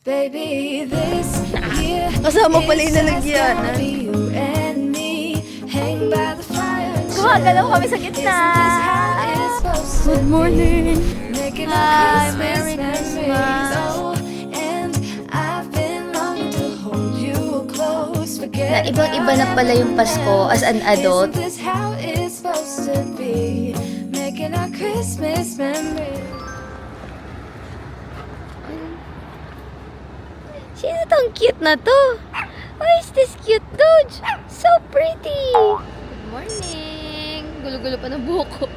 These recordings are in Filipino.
Baby, this year Kasama pala yung is just lalagyan. gonna be you and me. Hang by the fire. Gumagalaw kami sa gitna. Isn't this how it's supposed to Good morning. be? Making Hi, our Merry Christmas Christmas. memories. Oh, and I've been longing to hold you close. Na Forget ibang-iba na pala yung Pasko as an adult. Isn't this how it's supposed to be? Making our Christmas memories. Sino tong cute na to? Why is this cute dude? So pretty! Good morning! Gulo-gulo pa ng buhok ko.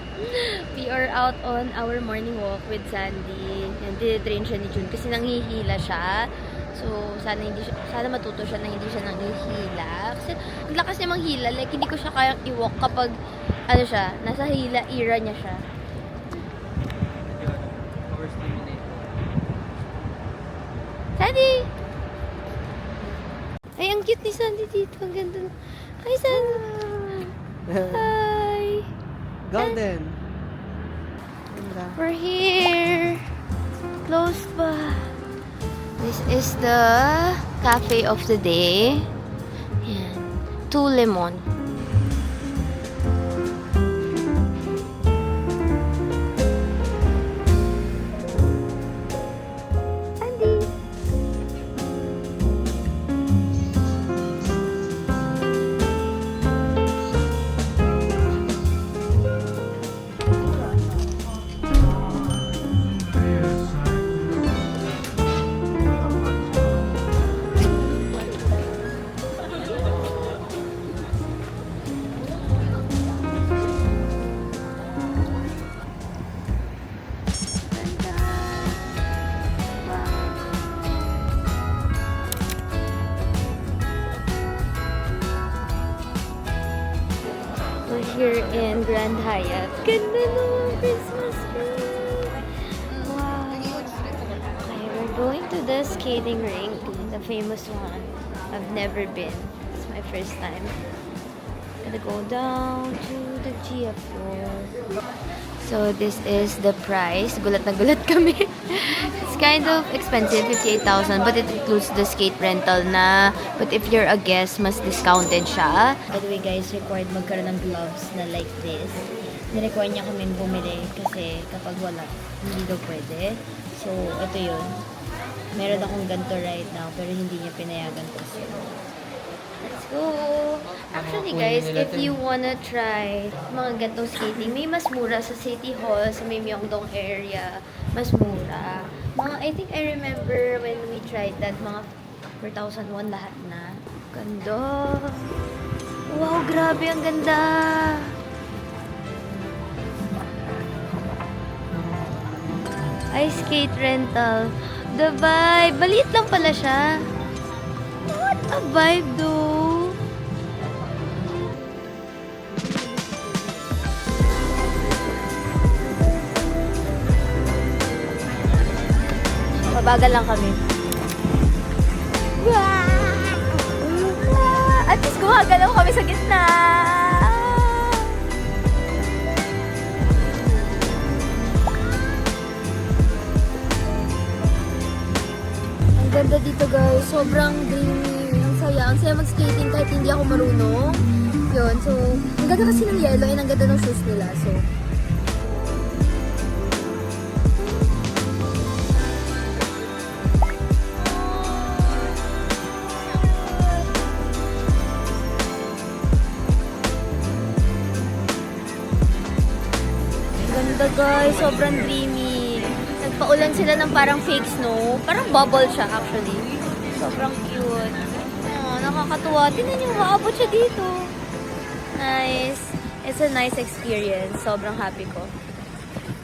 We are out on our morning walk with Sandy. Yan, dinitrain siya ni June kasi nanghihila siya. So, sana matuto siya na hindi siya nanghihila. Kasi ang lakas niya manghila. Like, hindi ko siya kayang i-walk kapag, nasa hila era niya siya. Sandy! Ay, ang cute ni Sandy dito. Ang ganda. Hi, Sandy! Hi! Golden. We're here! Close pa. This is the cafe of the day. Yan. 2 Lemon. Sandy! We're here in Grand Hyatt. Ganda naman, Christmas tree! Wow! Okay, we're going to the skating rink, the famous one. I've never been. It's my first time. Gonna go down to the GF floor. So this is the price. Gulat na gulat kami. It's kind of expensive, 58,000, but it includes the skate rental na. But if you're a guest, mas discounted siya. By the way guys, required magkaroon ng gloves na like this. Nirequire niya kami bumili kasi kapag wala, hindi daw pwede. So ito yun. Meron akong ganito right now, pero hindi niya pinayagan kasi. Let's go! Actually guys, if you wanna try mga gantong skating, may mas mura sa City Hall, sa may Myeongdong area. Mas mura. I think I remember when we tried that, mga 4,001 lahat na. Ganda! Wow, grabe, ang ganda! Ice skate rental. The vibe! Maliit lang pala siya. What a vibe though! Mabagal lang kami. At least gumagalaw kami sa gitna! Ang ganda dito guys. Sobrang dreamy. Ang saya. Ang saya mag-skating kahit hindi ako marunong. Yun. So, ang ganda kasi ng yellow and ang ganda ng shoes nila. So, ganda guys, sobrang dreamy. Nagpaulan sila ng parang fake snow. Parang bubble siya actually. Sobrang cute. Oh, nakakatuwa. Tingnan niyo, maabot siya dito. Nice. It's a nice experience. Sobrang happy ko.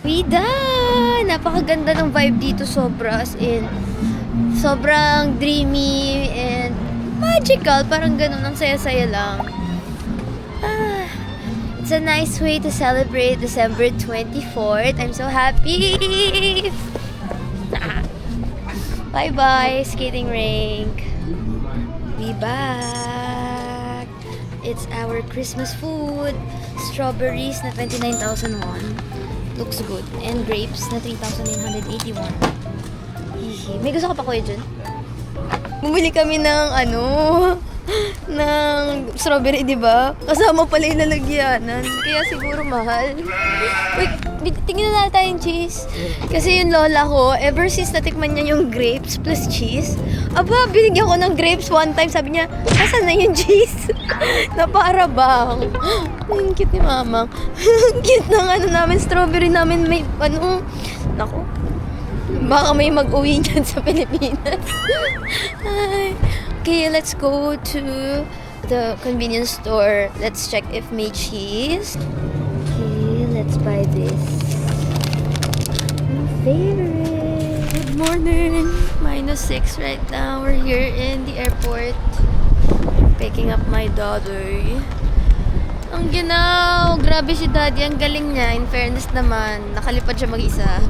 We done! Napakaganda ng vibe dito sobra. As in, sobrang dreamy and magical. Parang ganun. Ang saya-saya lang. It's a nice way to celebrate December 24th. I'm so happy! Bye-bye, skating rink. We back! It's our Christmas food. Strawberries na 29,001. Looks good. And grapes na 3,981. May gusto ka pa kuya dyan? Bumili kami ng ng strawberry, di ba? Kasama pala yung lalagyanan. Kaya siguro mahal. Wait, tingnan na natin yung cheese. Kasi yung lola ko, ever since natikman niya yung grapes plus cheese, aba, binigyan ko ng grapes one time. Sabi niya, asan na yung cheese? Na para bang. Ang cute ni mama. Ang cute ng namin, strawberry namin. May, naku. Baka may mag-uwi niyan sa Pilipinas. Ay. Okay, let's go to the convenience store. Let's check if may cheese. Okay, let's buy this. My favorite. Good morning. -6 right now. We're here in the airport. Picking up my daughter. Ang ginaw! Grabe si daddy. Ang galing niya. In fairness naman, nakalipad siya mag-isa.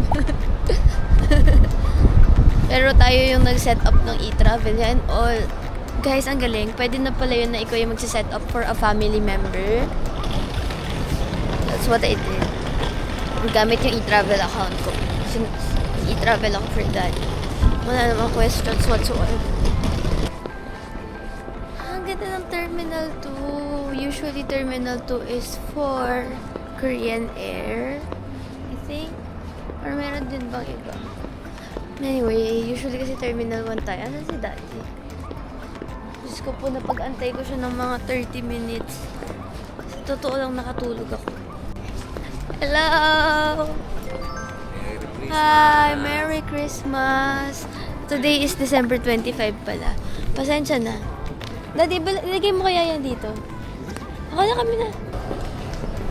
Pero tayo yung nag-set up ng e-travel yan. All guys, ang galing. Pwede na pala yun na ikaw yung mag-set up for a family member. That's what I did. Gamit yung e-travel account ko. E-travel ako for that. Wala namang questions whatsoever. Ang ganda ng Terminal 2. Usually, Terminal 2 is for Korean Air. I think. Or meron din bang iba? Anyway, usually kasi Terminal 1 tayo. Ano si Daddy? Diyos ko po, napag-antay ko siya ng mga 30 minutes. Sa totoo lang nakatulog ako. Hello! Hi! Merry Christmas! Today is December 25 pala. Pasensya na. Daddy, ilagay mo kaya yan dito? Ako na kami na.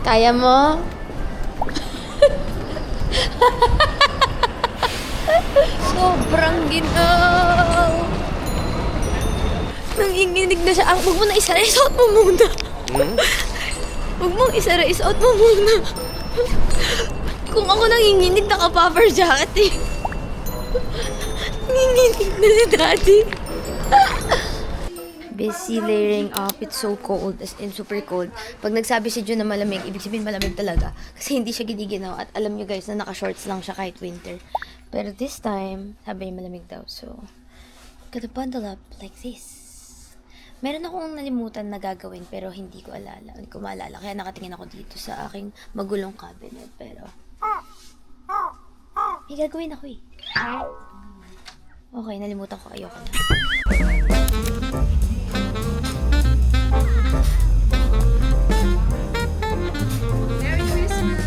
Kaya mo? Sobrang ginaw! Nanginginig na siya. Huwag mo na isara, isuot mo muna. Huwag mong isara, isuot mo muna. Kung ako nanginginig, naka-puffer jacket eh. Nanginginig na si Daddy. Busy layering up. It's so cold, as in super cold. Pag nagsabi si Jun na malamig, ibig sabihin malamig talaga. Kasi hindi siya giniginaw. At alam nyo guys na naka-shorts lang siya kahit winter. Pero this time, sabi niya malamig daw. So, gotta bundle up like this. Meron akong nalimutan na gagawin pero hindi ko maalala. Kaya nakatingin ako dito sa aking magulong cabinet. Pero, may gagawin ako eh. Okay, nalimutan ko. Ayoko na. Merry Christmas!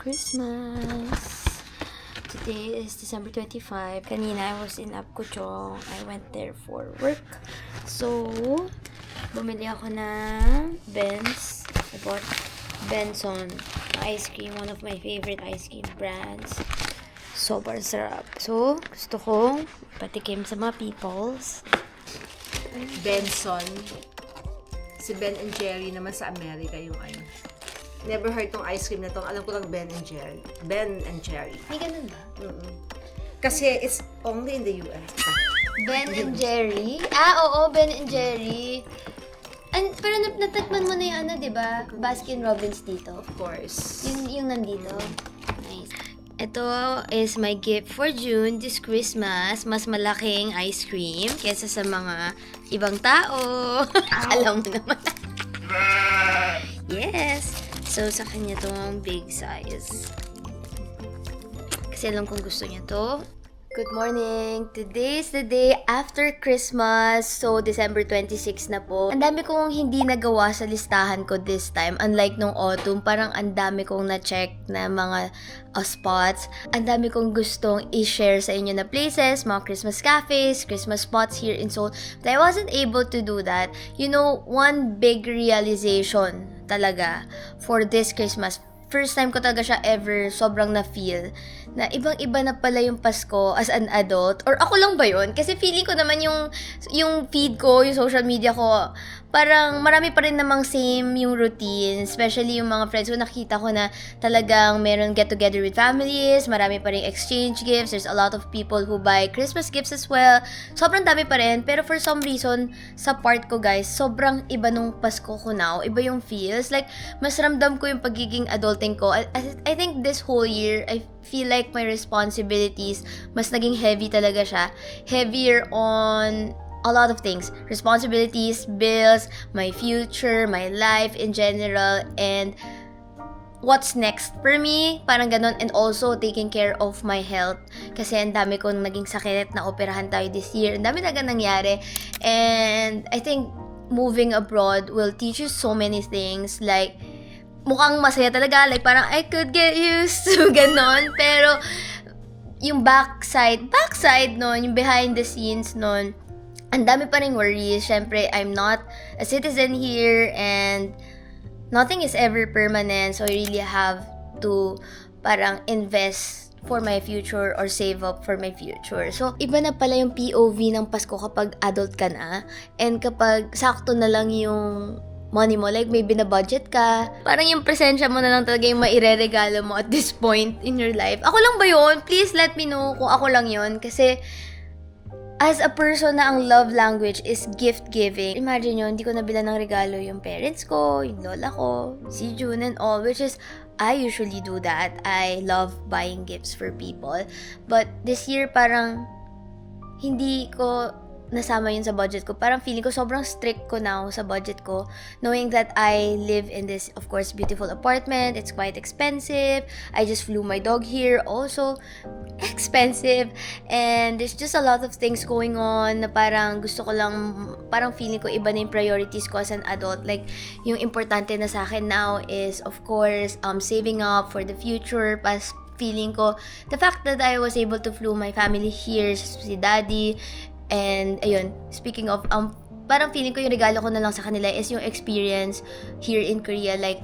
Christmas! Today is December 25. Kanina I was in Apgujeong. I went there for work. So, bumili ako ng Ben's. I bought Benson ice cream. One of my favorite ice cream brands. Sobrang sarap. So, gusto kong patikim sa mga peoples. Benson. Si Ben and Jerry naman sa Amerika yung ano. Never heard tong ice cream na to. Alam ko lang Ben and Jerry. Ben and Jerry. May ganun ba? Kasi it's only in the US. Ben and Jerry? Oo, Ben and Jerry. Pero natakman mo na yung di ba? Baskin Robbins dito. Of course. Yung nandito. Nice. Ito is my gift for June this Christmas. Mas malaking ice cream kesa sa mga ibang tao. Alam mo naman. Yes. So, sa kanya tong big size. Kasi alam kong gusto niya to. Good morning! Today is the day after Christmas. So, December 26 na po. Ang dami kong hindi nagawa sa listahan ko this time. Unlike nung autumn, parang ang dami kong na-check na mga spots. Ang dami kong gustong i-share sa inyo na places, mga Christmas cafes, Christmas spots here in Seoul. But I wasn't able to do that. You know, one big realization talaga for this Christmas. First time ko talaga siya ever sobrang na-feel na ibang-iba na pala yung Pasko as an adult. Or ako lang ba yun? Kasi feeling ko naman yung feed ko, yung social media ko, parang marami pa rin namang same yung routine. Especially yung mga friends ko, nakita ko na talagang meron get-together with families, marami pa rin exchange gifts, there's a lot of people who buy Christmas gifts as well. Sobrang dami pa rin, pero for some reason, sa part ko guys, sobrang iba nung Pasko ko now. Iba yung feels. Like, mas ramdam ko yung pagiging adulting ko. I think this whole year, I feel like my responsibilities, mas naging heavy talaga siya. Heavier on a lot of things. Responsibilities, bills, my future, my life in general, and what's next for me, parang ganon. And also taking care of my health, kasi ang dami kong naging sakit, na operahan tayo this year, ang dami talaga nangyari. And I think moving abroad will teach you so many things, like mukhang masaya talaga, like parang I could get used to ganon, pero yung backside nun, yung behind the scenes nun, ang dami pa ring worries. Syempre, I'm not a citizen here and nothing is ever permanent, so I really have to parang invest for my future or save up for my future. So, iba na pala yung POV ng Pasko kapag adult ka na, and kapag sakto na lang yung money mo, like may binabudget ka, parang yung presensya mo na lang talaga yung maireregalo mo at this point in your life. Ako lang ba yun? Please let me know kung ako lang yun, kasi as a person na ang love language is gift giving, imagine nyo, hindi ko nabila ng regalo yung parents ko, yung lola ko, si June and all, which is, I usually do that. I love buying gifts for people. But this year, parang hindi ko nasama yun sa budget ko. Parang feeling ko sobrang strict ko now sa budget ko, knowing that I live in this, of course, beautiful apartment. It's quite expensive. I just flew my dog here, also expensive. And there's just a lot of things going on na parang gusto ko lang, parang feeling ko iba na yung priorities ko as an adult. Like, yung importante na sa akin now is, of course, saving up for the future. Pas feeling ko, the fact that I was able to flew my family here, si daddy. And, ayun, speaking of, parang feeling ko yung regalo ko na lang sa kanila is yung experience here in Korea. Like,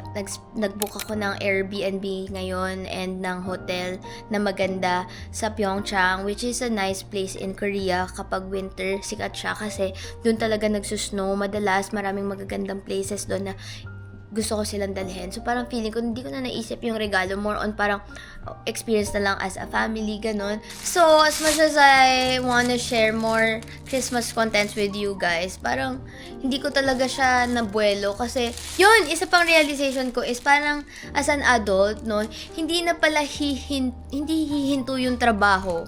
nag-book ako ng Airbnb ngayon and ng hotel na maganda sa Pyeongchang, which is a nice place in Korea. Kapag winter, sikat siya kasi doon talaga nagsusnow. Madalas, maraming magagandang places doon na gusto ko silang dalhin. So, parang feeling ko, hindi ko na naisip yung regalo. More on parang experience na lang as a family, ganon. So, as much as I wanna share more Christmas contents with you guys, parang hindi ko talaga siya nabuelo. Kasi, yun, isa pang realization ko is parang as an adult, no, hindi na pala hindi hihinto yung trabaho.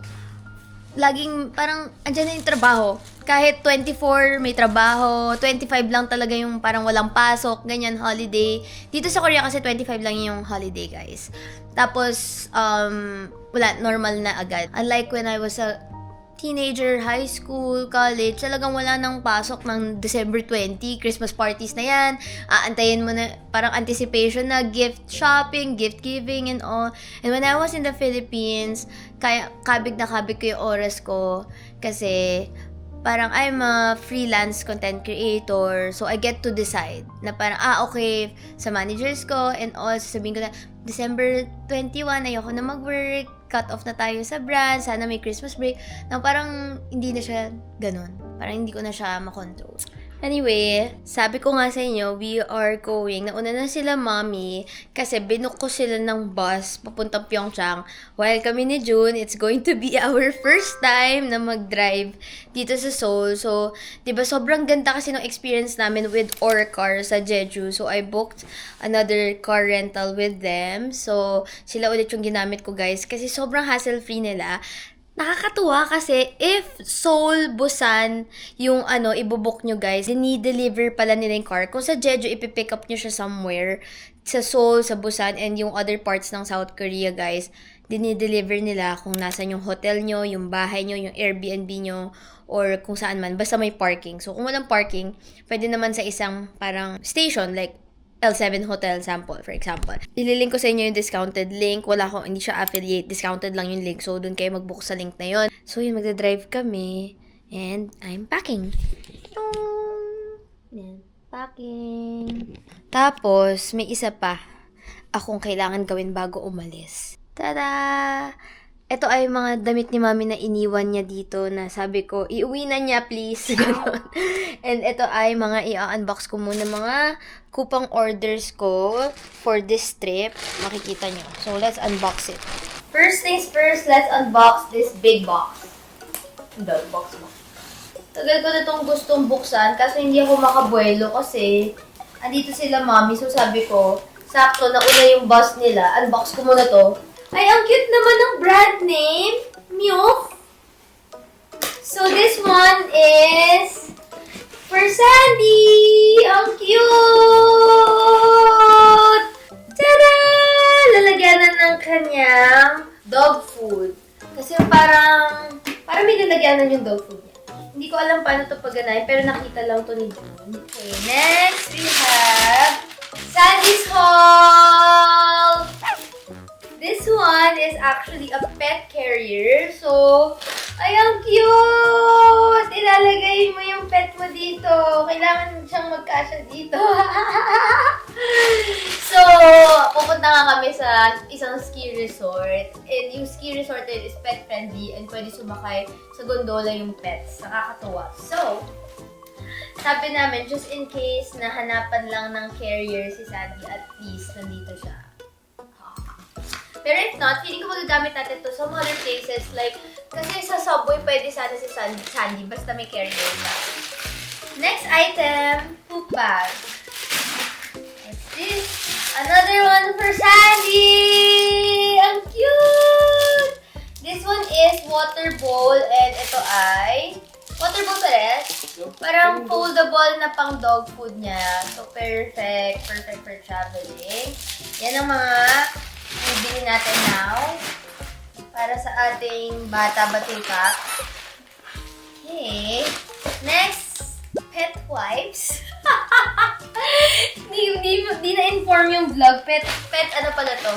Laging parang andyan na yung trabaho. Kahit 24 may trabaho, 25 lang talaga yung parang walang pasok, ganyan, holiday. Dito sa Korea kasi 25 lang yung holiday, guys. Tapos, wala, normal na agad. Unlike when I was a teenager, high school, college, talagang wala nang pasok ng December 20, Christmas parties na yan. Aantayin mo na, parang anticipation na gift shopping, gift giving, and all. And when I was in the Philippines, kaya kabig na kabig ko yung oras ko kasi parang I'm a freelance content creator, so I get to decide na parang, okay, sa managers ko and all, sasabihin ko na, December 21, ayoko na mag-work, cut off na tayo sa brand, sana may Christmas break, na parang hindi na siya ganun. Parang hindi ko na siya makontrol. Anyway, sabi ko nga sa inyo, we are going. Nauna na sila mommy kasi binook ko sila ng bus papuntang Pyeongchang. While kami ni June, it's going to be our first time na mag-drive dito sa Seoul. So, diba sobrang ganda kasi ng experience namin with Orcar sa Jeju. So, I booked another car rental with them. So, sila ulit yung ginamit ko, guys, kasi sobrang hassle-free nila. Nakakatuwa kasi if Seoul, Busan, yung ibubook nyo, guys, deliver pala nila yung car. Kung sa Jeju, ipipick up nyo siya somewhere, sa Seoul, sa Busan, and yung other parts ng South Korea, guys, dinideliver nila kung nasan yung hotel nyo, yung bahay nyo, yung Airbnb nyo, or kung saan man, basta may parking. So, kung walang parking, pwede naman sa isang parang station, like L7 Hotel sample, for example. Ililink ko sa inyo yung discounted link. Wala ko, hindi siya affiliate. Discounted lang yung link. So, dun kayo mag-book sa link na yon. So, yun, magdadrive kami. And, I'm packing. Yan, packing. Tapos, may isa pa akong kailangan gawin bago umalis. Tada! Ito ay mga damit ni Mami na iniwan niya dito na sabi ko, iuwi na niya please. Ganon. And ito ay mga i-unbox ko muna mga kupang orders ko for this trip. Makikita nyo. So, let's unbox it. First things first, let's unbox this big box. Hindi, box mo. Tagal ko na itong gustong buksan kasi hindi ako makabuelo kasi andito sila Mami. So, sabi ko, sakto na una yung bus nila. Unbox ko muna to. Ay, ang cute naman ng brand name. Mew. So, this one is for Sandy. Ang cute! Tada! Lalagyanan ng kanyang dog food. Kasi parang may lalagyanan yung dog food niya. Hindi ko alam paano ito pagganahin, pero nakita lang to ni June. Okay, next we have Sandy's haul! This one is actually a pet carrier. So, ay, ang cute! Ilalagay mo yung pet mo dito. Kailangan siyang magkasya dito. So, pupunta nga kami sa isang ski resort. And yung ski resort is pet friendly and pwede sumakay sa gondola yung pets. Nakakatuwa. So, sabi namin, just in case na hanapan lang ng carrier si Sandy, at least nandito siya. Pero if not, feeling ko magagamit natin to sa some other places. Like, kasi sa subway, pwede sana si Sandy, basta may carrier lang. Next item, poop bag. What's this? Another one for Sandy! Ang cute! This one is water bowl, and ito ay water bowl pa rin. Parang foldable na pang dog food niya. So, perfect. Perfect for traveling. Yan ang mga bibili natin now para sa ating bata-batika. Okay. Next, pet wipes. Di na-inform yung vlog. Pet ano pala to?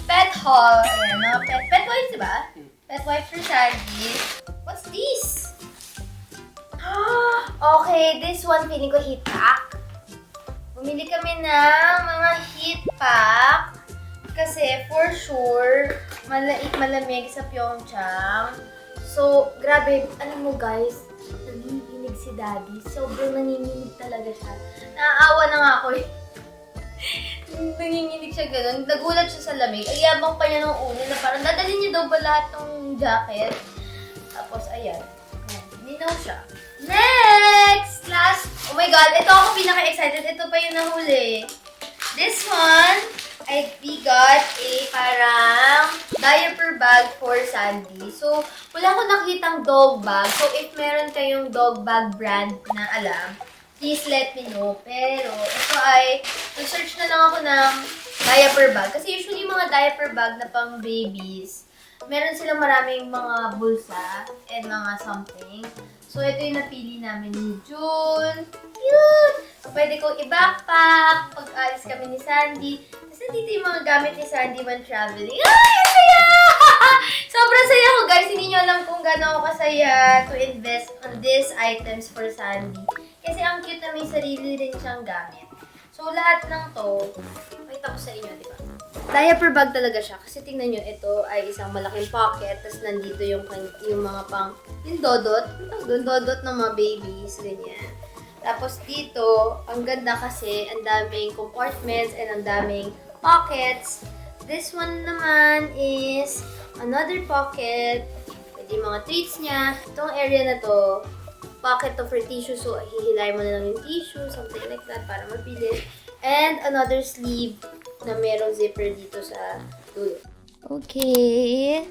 Pet haul. Ayan, no? Pet wipes, diba? Pet wipes for Sandy. What's this? Okay, this one feeling ko heat pack. Bumili kami ng mga heat pack. Kasi, for sure, malamig sa Pyeongchang. So, grabe, alam mo guys, nanginginig si Daddy. Sobrang nanginginig talaga siya. Naaawa na nga ako eh. Nanginginig siya ganun. Nagulat siya sa lamig. Ay, yabang pa niya nung una na parang dadalhin niya daw ba lahat ng jacket. Tapos, ayan. Ninaw siya. Next! Last! Oh my God! Ito ako pinaka-excited. Ito pa yung nahuli. This one, we got a parang diaper bag for Sandy. So, wala ko nakitang dog bag. So, if meron kayong dog bag brand na alam, please let me know. Pero, ito ay, search na lang ako ng diaper bag. Kasi usually mga diaper bag na pang babies, meron silang maraming mga bulsa and mga something. So, ito yung napili namin ni June. Cute! So, pwede kong i-backpack pag alis kami ni Sandy. Tapos, nandito yung mga gamit ni Sandy when traveling. Ay, ang saya! Sobrang saya ko, guys. Hindi nyo alam kung gano'n ako kasaya to invest on these items for Sandy. Kasi ang cute na may sarili rin siyang gamit. So, lahat ng to, makita ko sa inyo, di ba? Diaper bag talaga siya. Kasi tingnan nyo, ito ay isang malaking pocket. Tapos nandito yung mga pang, yung dodot. Yung dodot ng mga babies. Ganyan. Tapos dito, ang ganda kasi, ang daming compartments and ang daming pockets. This one naman is another pocket. Pwede yung mga treats niya. Itong area na to, pocket to for tissue. So, hihilay mo na lang yung tissue. Something like that para mabilis. And another sleeve na merong zipper dito sa dulo. Okay.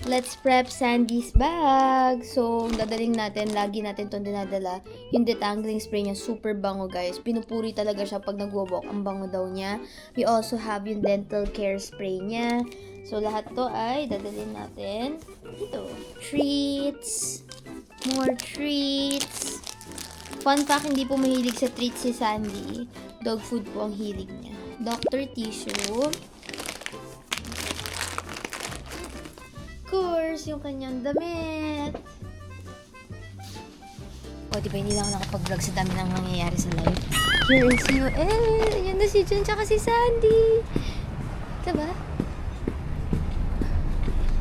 Let's prep Sandy's bag. So, dadaling natin, lagi natin itong dinadala. Yung detangling spray niya, super bango guys. Pinupuri talaga siya pag nagwo-walk. Ang bango daw niya. We also have yung dental care spray niya. So, lahat to ay dadalhin natin dito. Treats. More treats. Fun fact, hindi po mahilig sa treats si Sandy. Dog food po ang hilig niya. Doctor tissue. Of course, yung kanyang damit. O, di ba hindi na ako nakapag-vlog sa dami ng nangyayari sa life? Here is you. Yan na si Jun tsaka si Sandy. Diba?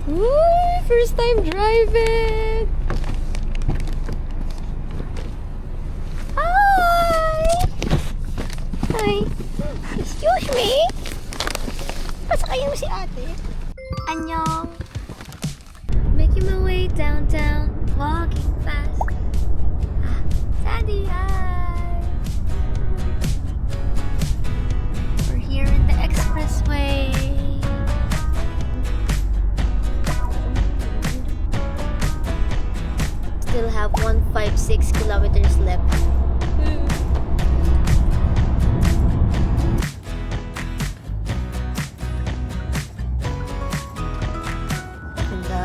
Woo! First time driving! Hi! Hi! Excuse me? Pasakayin mo si ate. Annyeong! Making my way downtown, walking fast. Ah, Sandy, hi! We're here in the expressway. Still have 156 kilometers left. Ganda.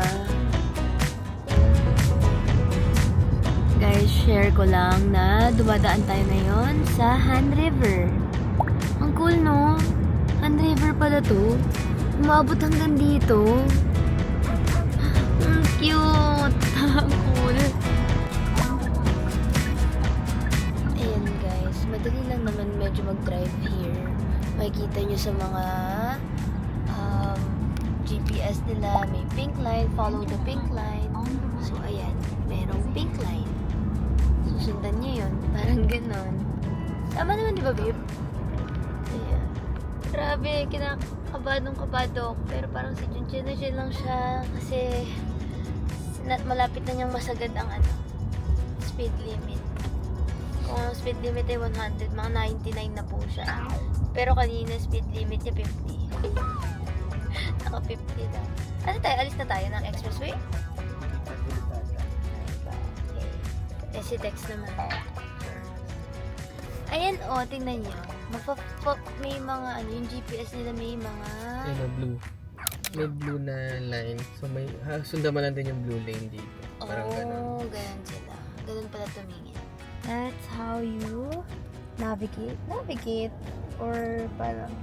Guys, share ko lang na dumadaan tayo ngayon sa Han River. Ang cool, no? Han River pala to. Umabot hanggang dito. Ang cute. Ang cool. Ayan guys, madali lang naman medyo mag-drive here. Makikita nyo sa mga GPS nila, may pink line, follow the pink line. So ayan, merong pink line. Susundan nyo yun, parang ganon. Tama naman, di ba babe? Ayan. Grabe, kinakabadong-kabado ako. Pero parang si Junjun na lang siya kasi malapit na niyang masagad ang speed limit. Kung ang speed limit ay 100, mga 99 na po siya. Pero kanina speed limit niya 50. Naka 50 lang. Ano tayo? Alis na tayo ng expressway? Okay. Eh si Dex naman. Ayan o, tingnan niyo. May mga yung GPS nila may mga... blue. May blue na line. So may sundan mo lang din yung blue lane dito. Parang ganun. Ganun sila. Ganun pala tumingin. That's how you navigate or parang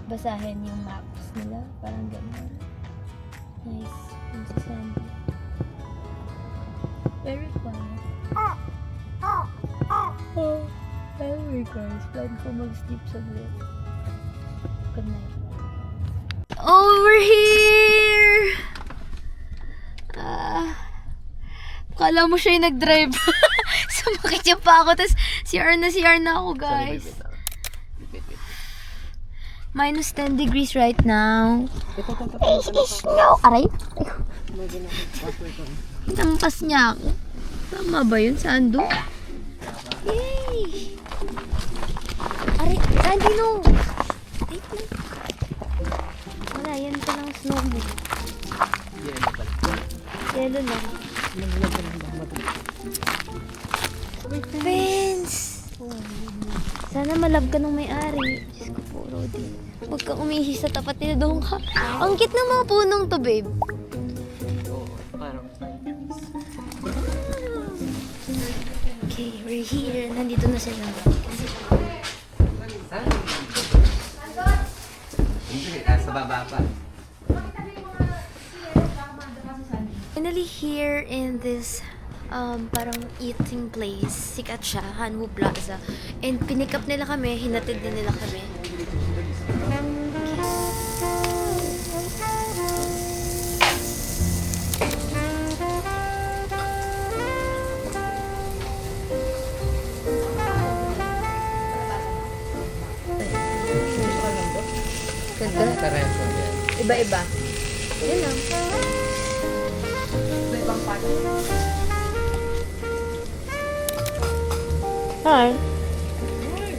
basahin yung maps nila. Parang ganun. Nice. Yung sa Sandy. Very fun. Oh, anyway guys, plan ko mag-sleep saglit. Good night. Oh, we're here! Kala mo siya yung nag-drive. Sumakit yung pa ako, tapos CR na ako, guys. Minus 10 degrees right now. No, aray. Nampas niya ako. Tama ba yun, Sando? Yay! Aray, Sandy, no! Wait lang. Wala, yan pa lang snowball. Yellow lang. Vince! Sana malab ka nung may-ari. Diyos ko po, Rodi. Huwag kang umihi sa tapat nila doon ka. Ang cute ng mga punong to, babe. Okay, we're here. Nandito na sila. Sa baba pa. Finally here in this parang eating place. Sikat siya, Hanwoo Plaza. And pinick up nila kami, hinatid din nila kami. Tareso yan. Iba-iba. Yun lang. Iba-ibang part. Hi.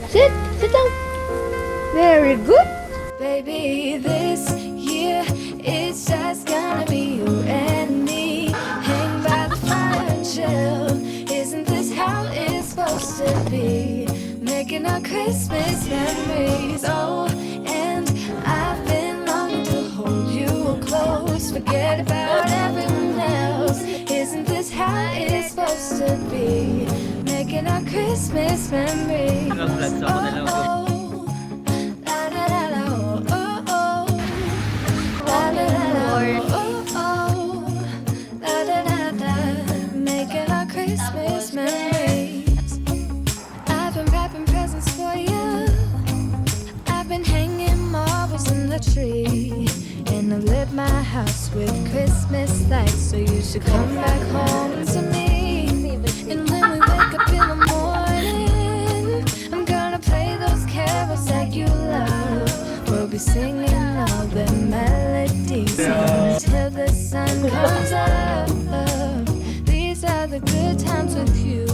Sit down. Very good. Baby, this year it's just gonna be you and me. Hang by the fire and chill. Isn't this how it's supposed to be? Making our Christmas memories. Oh, and I've been longing to hold you close. Forget about everyone else. Isn't this how it's supposed to be? Making our Christmas memories. Oh, la la la la, oh oh oh, la la la la, oh oh, la la la la, making our Christmas memories. I've been wrapping presents for you. I've been hanging marbles in the tree, and I've lit my house with Christmas should come back home to me. And when we wake up in the morning, I'm gonna play those carols that you love. We'll be singing all the melodies until the sun comes up. These are the good times with you.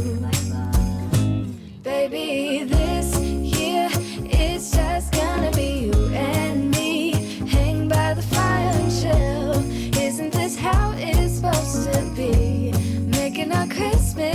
Baby, this year it's just gonna be you and me. Hang by the fire and chill. Isn't this how it's supposed to be? Making our Christmas